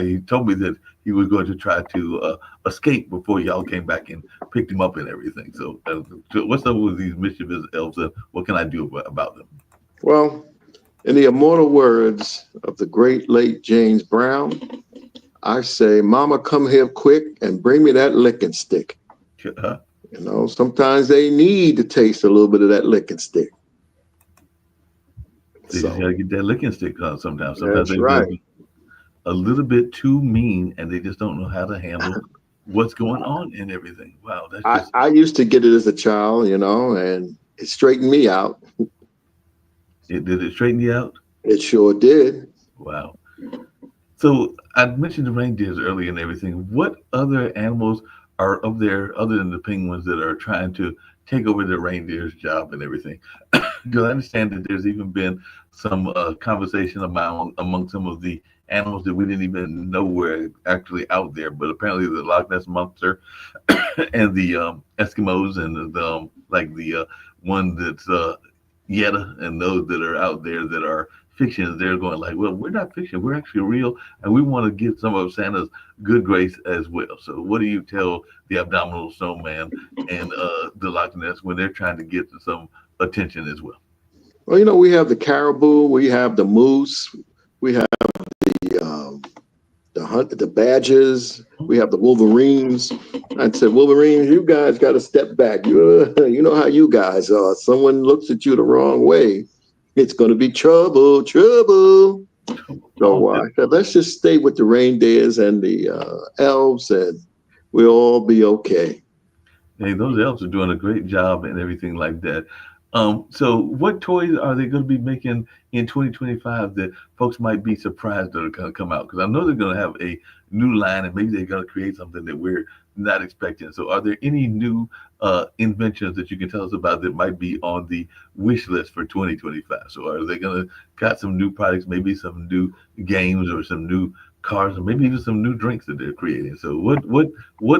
he told me that he was going to try to escape before y'all came back and picked him up and everything. So what's up with these mischievous elves, and what can I do about them? Well, in the immortal words of the great late James Brown, I say, Mama, come here quick and bring me that licking stick. Sometimes they need to taste a little bit of that licking stick. They just gotta get that licking stick on sometimes. Sometimes That's they right. be a little bit too mean, and they just don't know how to handle what's going on and everything. Wow, that's just I used to get it as a child, and it straightened me out. it. Did it straighten you out? It sure did. Wow. So I mentioned the reindeers earlier and everything. What other animals are up there other than the penguins that are trying to take over the reindeer's job and everything? Because I understand that there's even been some conversation among some of the animals that we didn't even know were actually out there, but apparently the Loch Ness monster and the Eskimos and like the one that's Yeta and those that are out there that are fictions, they're going like, well, we're not fiction, we're actually real, and we want to get some of Santa's good grace as well. So, what do you tell the Abdominal Snowman and the Loch Ness when they're trying to get some attention as well? Well, we have the caribou, we have the moose, we have the badgers, we have the wolverines. I'd say, Wolverines, you guys got to step back. You know how you guys are. Someone looks at you the wrong way, it's going to be trouble, trouble. So I said, let's just stay with the reindeers and the elves, and we'll all be okay. Hey, those elves are doing a great job and everything like that. So what toys are they going to be making in 2025 that folks might be surprised that are going to come out? Because I know they're going to have a new line, and maybe they're going to create something that we're not expecting. So are there any new inventions that you can tell us about that might be on the wish list for 2025? So are they going to got some new products, maybe some new games or some new cars, or maybe even some new drinks that they're creating? So what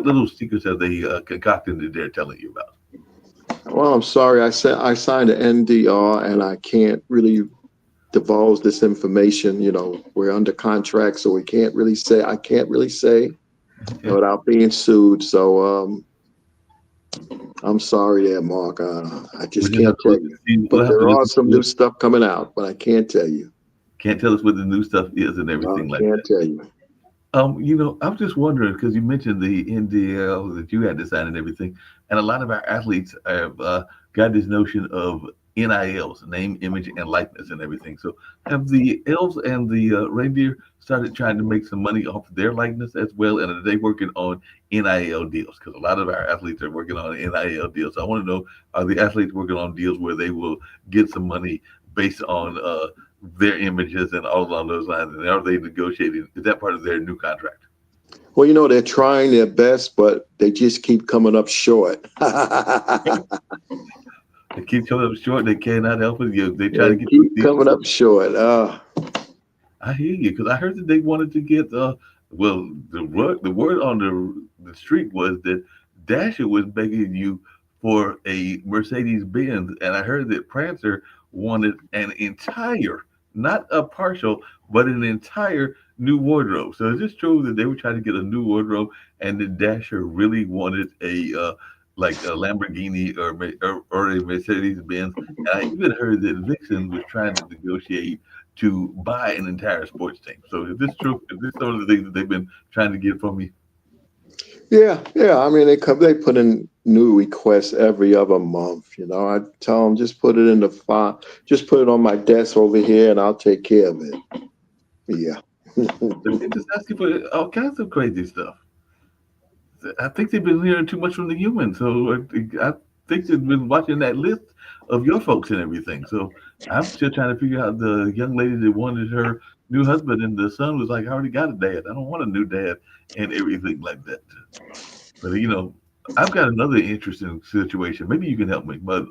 little secrets have they concocted that they're telling you about? Well, I'm sorry. I signed an NDR, and I can't really divulge this information. We're under contract, so we can't really say. I can't really say Okay. without being sued. So I'm sorry there, Mark. I just We'll can't have tell to you. see. We'll But have to there are listen some to new it. stuff coming out, but I can't tell you. Can't tell us what the new stuff is and I everything like can't that. tell you. I'm just wondering because you mentioned the NDL that you had to sign and everything, and a lot of our athletes have got this notion of NILs, name, image, and likeness, and everything. So, have the elves and the reindeer started trying to make some money off their likeness as well, and are they working on NIL deals? Because a lot of our athletes are working on NIL deals. So I want to know: are the athletes working on deals where they will get some money based on their images and all along those lines? And are they negotiating? Is that part of their new contract? Well, they're trying their best, but they just keep coming up short. They keep coming up short. They cannot help it. They try They to get those keep deals. coming up short. I hear you because I heard that they wanted to get. Well, the word on the street was that Dasher was begging you for a Mercedes Benz, and I heard that Prancer wanted an entire, not a partial, but an entire new wardrobe. So is this true that they were trying to get a new wardrobe, and that Dasher really wanted a like a Lamborghini or a Mercedes Benz? And I even heard that Vixen was trying to negotiate to buy an entire sports team. So is this true? Is this some of the things that they've been trying to get from me? Yeah, yeah. I mean, they put in new requests every other month. I tell them just put it in the file, just put it on my desk over here, and I'll take care of it. Yeah. But they're just asking for all kinds of crazy stuff. I think they've been hearing too much from the humans. So I think they've been watching that list of your folks and everything. So I'm still trying to figure out the young lady that wanted her new husband, and the son was like, I already got a dad. I don't want a new dad and everything like that. But I've got another interesting situation. Maybe you can help me. But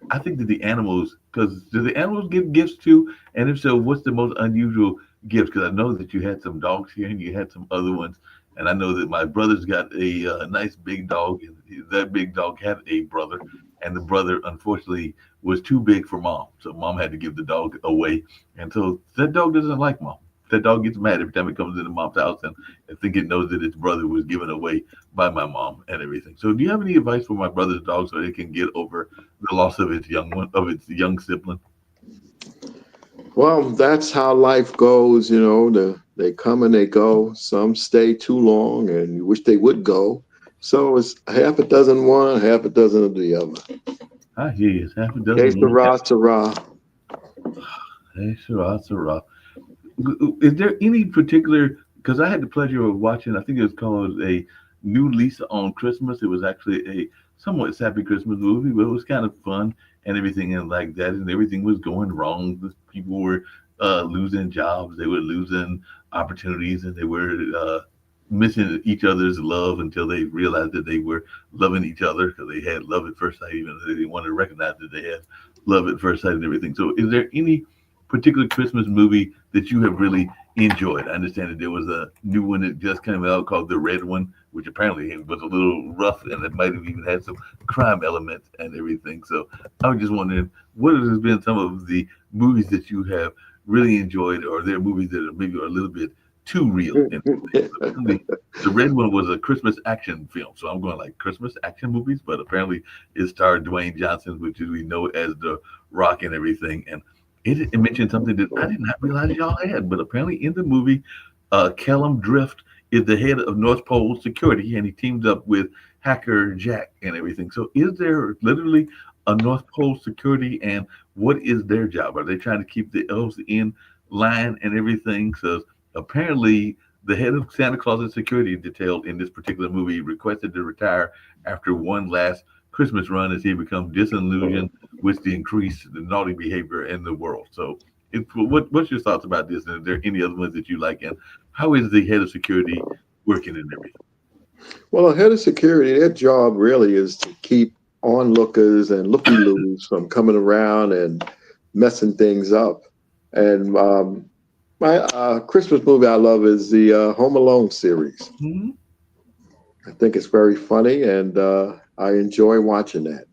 I think that the animals, because do the animals give gifts too? And if so, what's the most unusual gift? Because I know that you had some dogs here and you had some other ones. And I know that my brother's got a nice big dog, and that big dog had a brother, and the brother unfortunately was too big for mom, so mom had to give the dog away. And so that dog doesn't like mom. That dog gets mad every time it comes into mom's house, and I think it knows that its brother was given away by my mom and everything. So, do you have any advice for my brother's dog so it can get over the loss of its its young sibling? Well, that's how life goes. They come and they go. Some stay too long, and you wish they would go. So it's half a dozen one, half a dozen of the other. I hear you. It's half a Que dozen one. sera, sera. Hey, sure, sure. Is there any particular? Because I had the pleasure of watching. I think it was called a New Lisa on Christmas. It was actually a somewhat sappy Christmas movie, but it was kind of fun and everything and like that. And everything was going wrong. People were losing jobs. They were losing opportunities, and they were missing each other's love until they realized that they were loving each other because they had love at first sight, even though they didn't want to recognize that they had love at first sight and everything. So, is there any particular Christmas movie that you have really enjoyed? I understand that there was a new one that just came out called The Red One, which apparently was a little rough and it might have even had some crime elements and everything. So I was just wondering, what has been some of the movies that you have really enjoyed, or there are movies that are maybe a little bit too real and everything? So apparently, The Red One was a Christmas action film. So I'm going like Christmas action movies, but apparently it starred Dwayne Johnson, which we know as The Rock and everything. And it mentioned something that I did not realize y'all had, but apparently in the movie, Callum Drift is the head of North Pole Security, and he teams up with Hacker Jack and everything. So, is there literally a North Pole Security, and what is their job? Are they trying to keep the elves in line and everything? So, apparently, the head of Santa Claus's security detail in this particular movie requested to retire after one last Christmas run as he becomes disillusioned with the increased naughty behavior in the world. So, what's your thoughts about this? And are there any other ones that you like? And how is the head of security working and everything? Well, a head of security, their job really is to keep onlookers and looky-loos from coming around and messing things up. And my Christmas movie I love is the Home Alone series. Hmm. I think it's very funny, and I enjoy watching that.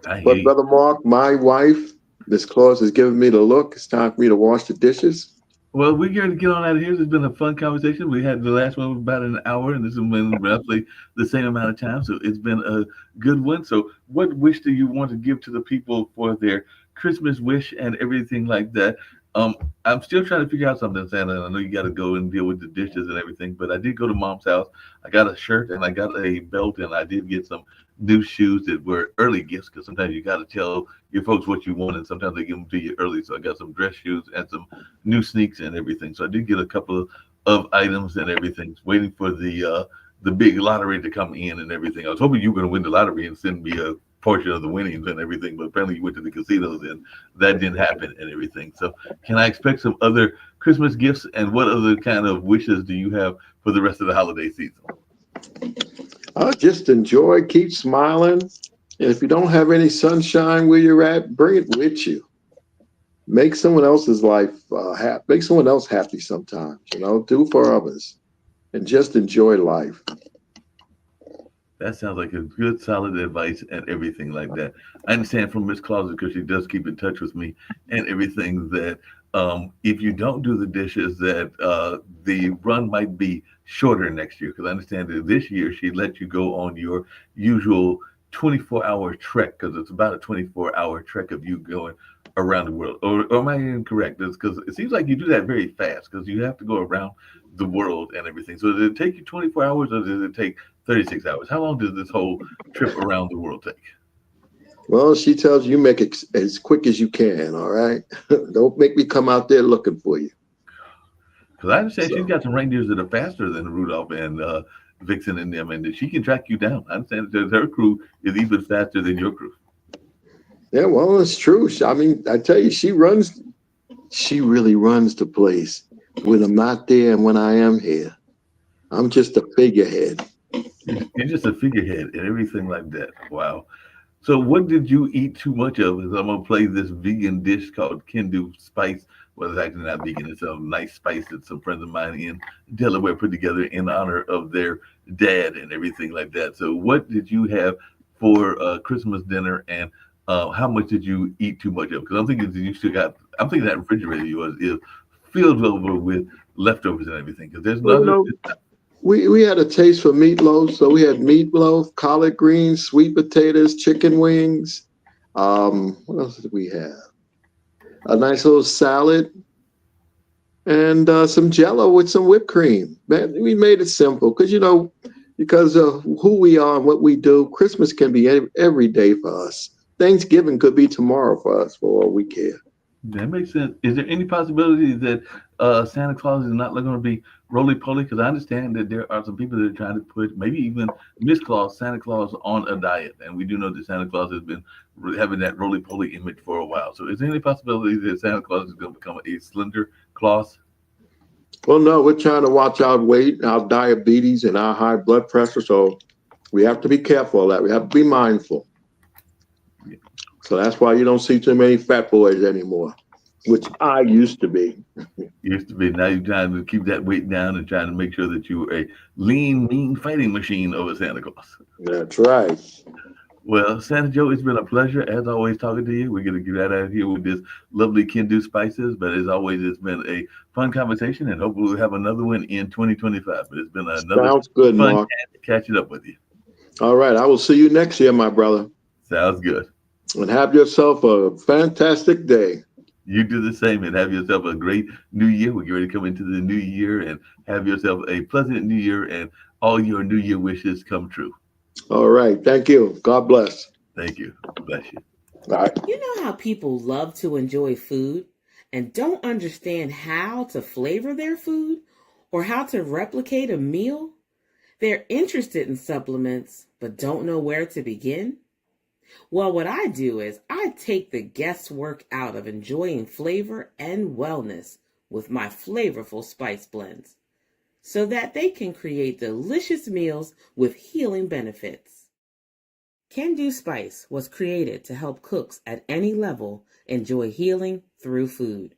I hear But you. Brother Mark, my wife, Miss Claus, has given me the look. It's time for me to wash the dishes. Well, we're going to get on out of here. It's been a fun conversation. We had the last one was about an hour, and this has been roughly the same amount of time. So it's been a good one. So, what wish do you want to give to the people for their Christmas wish and everything like that? Um, I'm still trying to figure out something, Santa. I know you got to go and deal with the dishes and everything, but I did go to mom's house. I got a shirt and I got a belt, and I did get some new shoes that were early gifts because sometimes you got to tell your folks what you want, and sometimes they give them to you early. So I got some dress shoes and some new sneaks and everything. So I did get a couple of items and everything. Waiting for the big lottery to come in and everything. I was hoping you were going to win the lottery and send me a portion of the winnings and everything, but apparently you went to the casinos and that didn't happen and everything. So can I expect some other Christmas gifts, and what other kind of wishes do you have for the rest of the holiday season? Just enjoy, keep smiling. And if you don't have any sunshine where you're at, bring it with you. Make someone else's life happy. Make someone else happy sometimes. Do for others, and just enjoy life. That sounds like a good, solid advice and everything like that. I understand from Miss Claus because she does keep in touch with me and everything that if you don't do the dishes, that the run might be shorter next year. Because I understand that this year she let you go on your usual 24-hour trek because it's about a 24-hour trek of you going around the world, or am I incorrect? Because it seems like you do that very fast because you have to go around the world and everything. So did it take you 24 hours or did it take 36 hours? How long does this whole trip around the world take? Well, she tells you make it as quick as you can. All right. Don't make me come out there looking for you. Because I understand she's So, got some reindeers that are faster than Rudolph and Vixen and them, and that she can track you down. I understand that her crew is even faster than your crew. yeah, well, it's true. I mean, I tell you, she really runs the place when I'm not there and when I am here. I'm just a figurehead. You're just a figurehead and everything like that. Wow. So, what did you eat too much of? Is I'm gonna play this vegan dish called Kendu Spice. Well, it's actually not vegan. It's a nice spice that some friends of mine in Delaware put together in honor of their dad and everything like that. So, what did you have for Christmas dinner, and how much did you eat too much of? Because I'm thinking that you still got. I'm thinking that refrigerator yours is filled over with leftovers and everything. Because there's Well, another. we had a taste for meatloaf, so we had meatloaf, collard greens, sweet potatoes, chicken wings. What else did we have? A nice little salad and some Jello with some whipped cream. Man, we made it simple because because of who we are and what we do. Christmas can be every day for us. Thanksgiving could be tomorrow for us, for all we care. That makes sense. Is there any possibility that Santa Claus is not going to be roly poly? Because I understand that there are some people that are trying to put maybe even Miss Claus, Santa Claus on a diet, and we do know that Santa Claus has been having that roly poly image for a while. So, is there any possibility that Santa Claus is going to become a slender Claus? Well, no, we're trying to watch our weight, our diabetes, and our high blood pressure. So we have to be careful of that. We have to be mindful. So that's why you don't see too many fat boys anymore, which I used to be. Used to be. Now you're trying to keep that weight down and trying to make sure that you are a lean, mean fighting machine over Santa Claus. That's right. Well, Santa Joe, it's been a pleasure as always talking to you. We're going to get out of here with this lovely Kendu Spices, but as always, it's been a fun conversation, and hopefully we'll have another one in 2025. But it's been another Sounds good, fun Mark. catching up with you. All right. I will see you next year, my brother. Sounds good. And have yourself a fantastic day. You do the same and have yourself a great new year. We're getting ready to come into the new year and have yourself a pleasant new year and all your new year wishes come true. All right. Thank you. God bless. Thank you. Bless you. All right. You know how people love to enjoy food and don't understand how to flavor their food or how to replicate a meal? They're interested in supplements but don't know where to begin? Well, what I do is I take the guesswork out of enjoying flavor and wellness with my flavorful spice blends so that they can create delicious meals with healing benefits. Kendu Spice was created to help cooks at any level enjoy healing through food.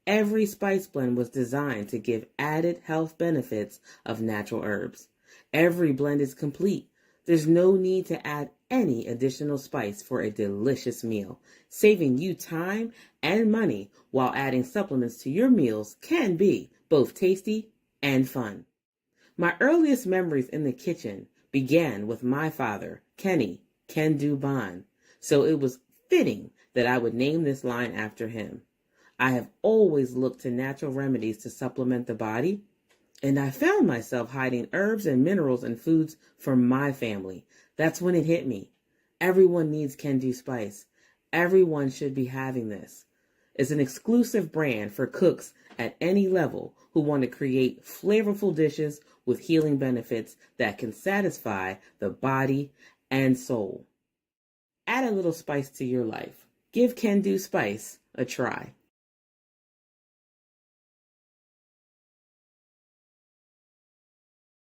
Every spice blend was designed to give added health benefits of natural herbs. Every blend is complete. There's no need to add any additional spice for a delicious meal. Saving you time and money while adding supplements to your meals can be both tasty and fun. My earliest memories in the kitchen began with my father, Kenny Kendu Bond, so it was fitting that I would name this line after him. I have always looked to natural remedies to supplement the body, and I found myself hiding herbs and minerals in foods for my family. That's when it hit me. Everyone needs Kendu Spice. Everyone should be having this. It's an exclusive brand for cooks at any level who want to create flavorful dishes with healing benefits that can satisfy the body and soul. Add a little spice to your life. Give Kendu Spice a try.